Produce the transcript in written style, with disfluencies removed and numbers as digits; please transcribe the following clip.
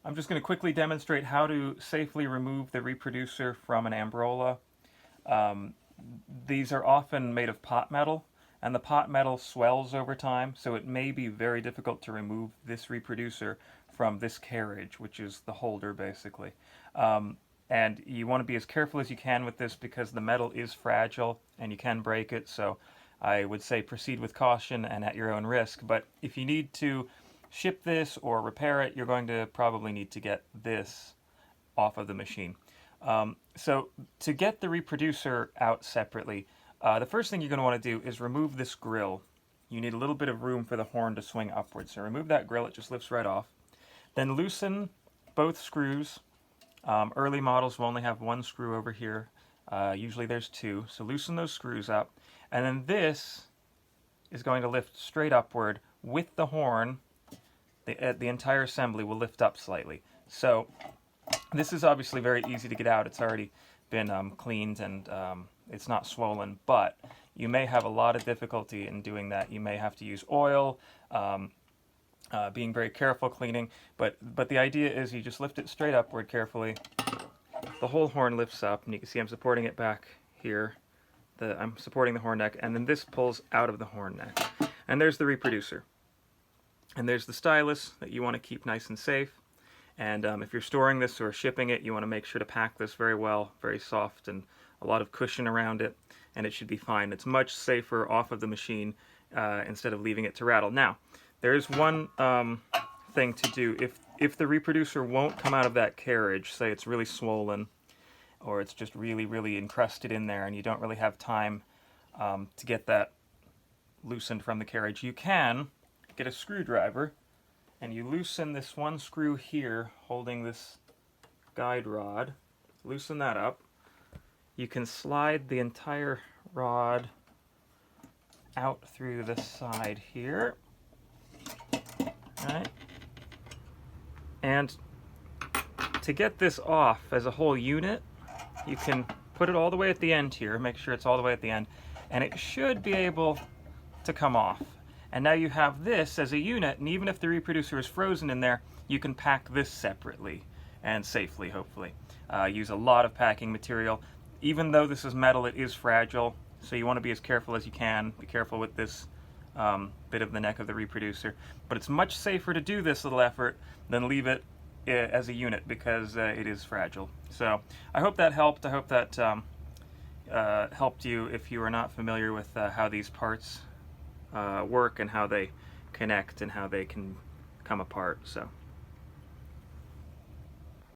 I'm just going to quickly demonstrate how to safely remove the reproducer from an Amberola. Um, these are often made of pot metal, and the pot metal swells over time, so it may be very difficult to remove this reproducer from this carriage, which is the holder basically. And you want to be as careful as you can with this because the metal is fragile and you can break it, so I would say proceed with caution and at your own risk. But if you need to ship this or repair it, you're going to probably need to get this off of the machine. So to get the reproducer out separately, the first thing you're going to want to do is remove this grill. You need a little bit of room for the horn to swing upwards. So remove that grill, it just lifts right off. Then loosen both screws. Early models will only have one screw over here. Usually there's two. So loosen those screws up. And then this is going to lift straight upward with the horn. The entire assembly will lift up slightly. So this is obviously very easy to get out. It's already been cleaned and it's not swollen, but you may have a lot of difficulty in doing that. You may have to use oil, being very careful cleaning, but the idea is you just lift it straight upward carefully. The whole horn lifts up, and you can see I'm supporting it back here. I'm supporting the horn neck, and then this pulls out of the horn neck. And there's the reproducer. And there's the stylus that you want to keep nice and safe. And if you're storing this or shipping it, you want to make sure to pack this very well, very soft, and a lot of cushion around it, and it should be fine. It's much safer off of the machine instead of leaving it to rattle. Now, there is one thing to do. If the reproducer won't come out of that carriage, say it's really swollen, or it's just really, really encrusted in there, and you don't really have time to get that loosened from the carriage, you can get a screwdriver, and you loosen this one screw here holding this guide rod. Loosen that up. You can slide the entire rod out through the side here. Right? And to get this off as a whole unit, you can put it all the way at the end here, make sure it's all the way at the end, and it should be able to come off. And now you have this as a unit, and even if the reproducer is frozen in there, you can pack this separately and safely, hopefully. Use a lot of packing material. Even though this is metal, it is fragile, so you want to be as careful as you can. Be careful with this bit of the neck of the reproducer. But it's much safer to do this little effort than leave it as a unit because it is fragile. So I hope that helped. I hope that helped you if you are not familiar with how these parts work and how they connect and how they can come apart. So